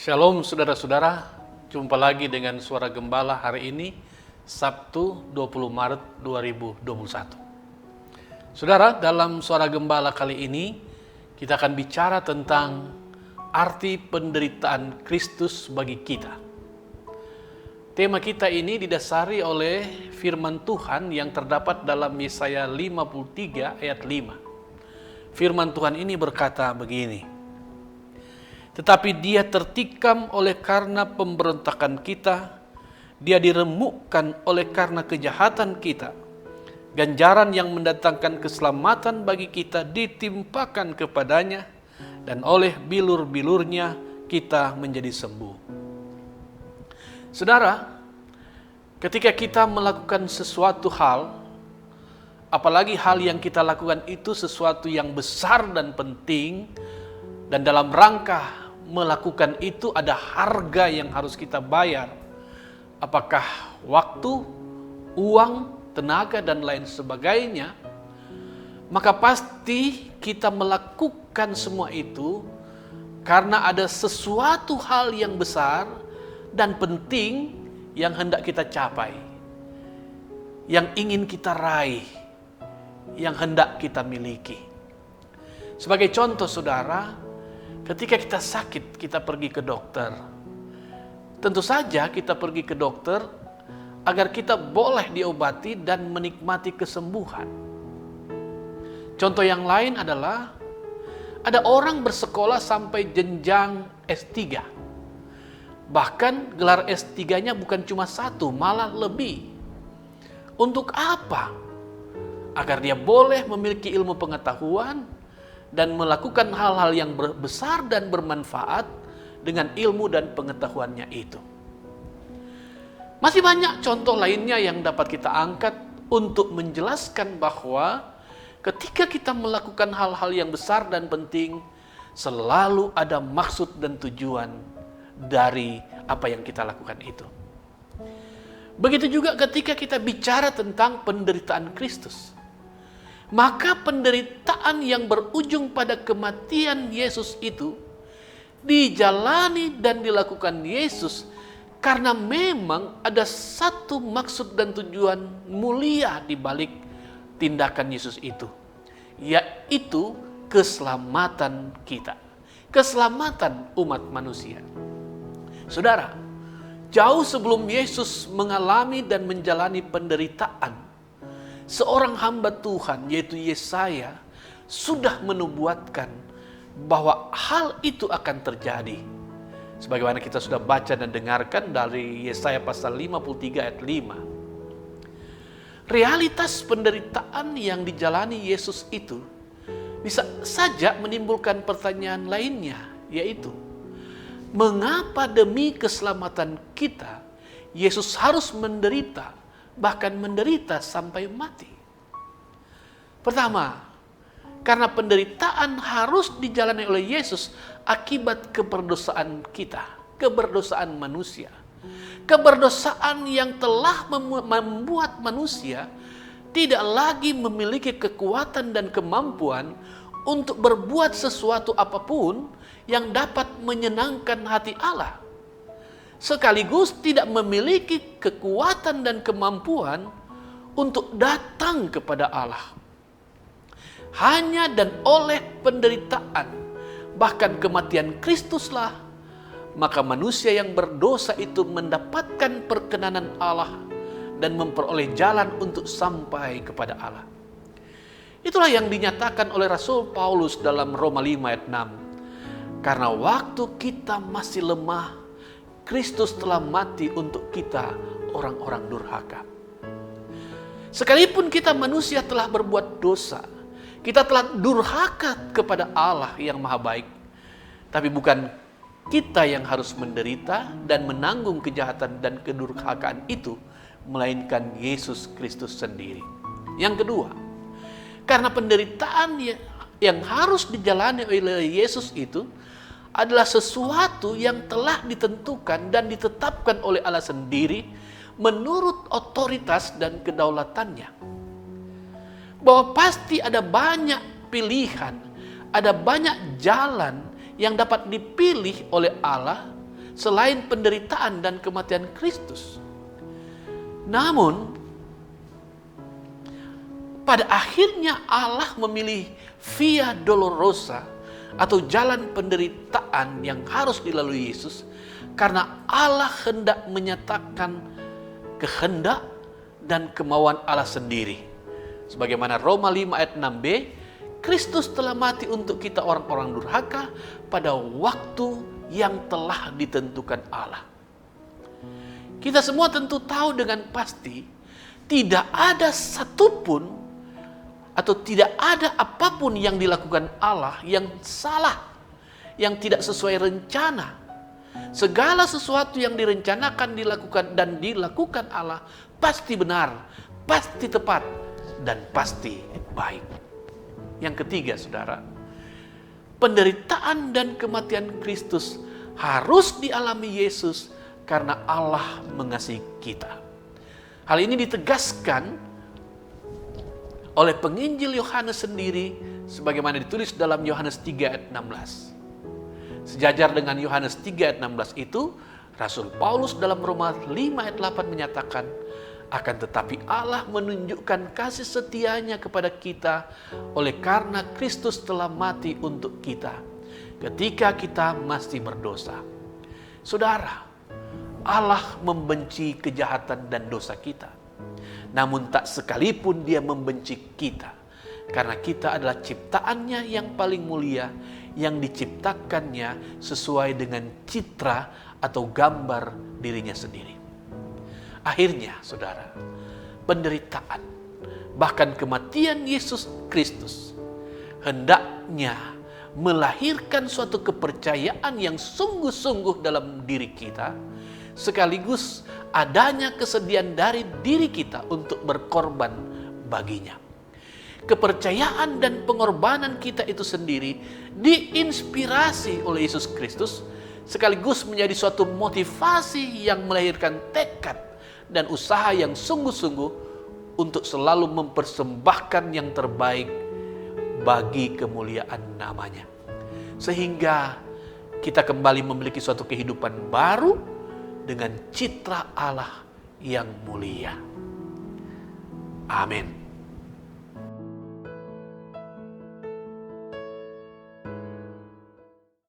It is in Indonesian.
Shalom saudara-saudara, jumpa lagi dengan Suara Gembala hari ini, Sabtu 20 Maret 2021. Saudara, dalam Suara Gembala kali ini, kita akan bicara tentang arti penderitaan Kristus bagi kita. Tema kita ini didasari oleh firman Tuhan yang terdapat dalam Yesaya 53 ayat 5. Firman Tuhan ini berkata begini, tetapi dia tertikam oleh karena pemberontakan kita, dia diremukkan oleh karena kejahatan kita. Ganjaran yang mendatangkan keselamatan bagi kita ditimpakan kepadanya, dan oleh bilur-bilurnya kita menjadi sembuh. Saudara, ketika kita melakukan sesuatu hal, apalagi hal yang kita lakukan itu sesuatu yang besar dan penting, dan dalam rangka melakukan itu ada harga yang harus kita bayar. Apakah waktu, uang, tenaga, dan lain sebagainya. Maka pasti kita melakukan semua itu karena ada sesuatu hal yang besar dan penting yang hendak kita capai, yang ingin kita raih, yang hendak kita miliki. Sebagai contoh saudara, ketika kita sakit, kita pergi ke dokter. Tentu saja kita pergi ke dokter agar kita boleh diobati dan menikmati kesembuhan. Contoh yang lain adalah, ada orang bersekolah sampai jenjang S3. Bahkan gelar S3-nya bukan cuma satu, malah lebih. Untuk apa? Agar dia boleh memiliki ilmu pengetahuan dan melakukan hal-hal yang besar dan bermanfaat dengan ilmu dan pengetahuannya itu. Masih banyak contoh lainnya yang dapat kita angkat untuk menjelaskan bahwa ketika kita melakukan hal-hal yang besar dan penting, selalu ada maksud dan tujuan dari apa yang kita lakukan itu. Begitu juga ketika kita bicara tentang penderitaan Kristus. Maka penderitaan yang berujung pada kematian Yesus itu dijalani dan dilakukan Yesus karena memang ada satu maksud dan tujuan mulia di balik tindakan Yesus itu, yaitu keselamatan kita, keselamatan umat manusia. Saudara, jauh sebelum Yesus mengalami dan menjalani penderitaan, seorang hamba Tuhan yaitu Yesaya sudah menubuatkan bahwa hal itu akan terjadi. Sebagaimana kita sudah baca dan dengarkan dari Yesaya pasal 53 ayat 5. Realitas penderitaan yang dijalani Yesus itu bisa saja menimbulkan pertanyaan lainnya, yaitu mengapa demi keselamatan kita Yesus harus menderita, bahkan menderita sampai mati? Pertama, karena penderitaan harus dijalani oleh Yesus akibat keberdosaan kita, keberdosaan manusia. Keberdosaan yang telah membuat manusia tidak lagi memiliki kekuatan dan kemampuan untuk berbuat sesuatu apapun yang dapat menyenangkan hati Allah, sekaligus tidak memiliki kekuatan dan kemampuan untuk datang kepada Allah. Hanya dan oleh penderitaan, bahkan kematian Kristuslah, maka manusia yang berdosa itu mendapatkan perkenanan Allah dan memperoleh jalan untuk sampai kepada Allah. Itulah yang dinyatakan oleh Rasul Paulus dalam Roma 5 ayat 6. Karena waktu kita masih lemah, Kristus telah mati untuk kita, orang-orang durhaka. Sekalipun kita manusia telah berbuat dosa, kita telah durhaka kepada Allah yang maha baik, tapi bukan kita yang harus menderita dan menanggung kejahatan dan kedurhakaan itu, melainkan Yesus Kristus sendiri. Yang kedua, karena penderitaan yang harus dijalani oleh Yesus itu adalah sesuatu yang telah ditentukan dan ditetapkan oleh Allah sendiri menurut otoritas dan kedaulatannya. Bahwa pasti ada banyak pilihan, ada banyak jalan yang dapat dipilih oleh Allah selain penderitaan dan kematian Kristus. Namun, pada akhirnya Allah memilih via dolorosa atau jalan penderitaan yang harus dilalui Yesus karena Allah hendak menyatakan kehendak dan kemauan Allah sendiri. Sebagaimana Roma 5 ayat 6b, Kristus telah mati untuk kita orang-orang durhaka pada waktu yang telah ditentukan Allah. Kita semua tentu tahu dengan pasti tidak ada satupun atau tidak ada apapun yang dilakukan Allah yang salah, yang tidak sesuai rencana. Segala sesuatu yang direncanakan, dilakukan Allah pasti benar, pasti tepat, dan pasti baik. Yang ketiga, saudara, penderitaan dan kematian Kristus harus dialami Yesus karena Allah mengasihi kita. Hal ini ditegaskan oleh penginjil Yohanes sendiri sebagaimana ditulis dalam Yohanes 3 ayat 16. Sejajar dengan Yohanes 3 ayat 16 itu, Rasul Paulus dalam Roma 5 ayat 8 menyatakan, akan tetapi Allah menunjukkan kasih setianya kepada kita oleh karena Kristus telah mati untuk kita ketika kita masih berdosa. Saudara, Allah membenci kejahatan dan dosa kita. Namun tak sekalipun Dia membenci kita, karena kita adalah ciptaannya yang paling mulia, yang diciptakannya sesuai dengan citra atau gambar dirinya sendiri. Akhirnya, saudara, penderitaan, bahkan kematian Yesus Kristus hendaknya melahirkan suatu kepercayaan yang sungguh-sungguh dalam diri kita, sekaligus adanya kesediaan dari diri kita untuk berkorban baginya. Kepercayaan dan pengorbanan kita itu sendiri diinspirasi oleh Yesus Kristus, sekaligus menjadi suatu motivasi yang melahirkan tekad dan usaha yang sungguh-sungguh untuk selalu mempersembahkan yang terbaik bagi kemuliaan namanya. Sehingga kita kembali memiliki suatu kehidupan baru dengan citra Allah yang mulia. Amin.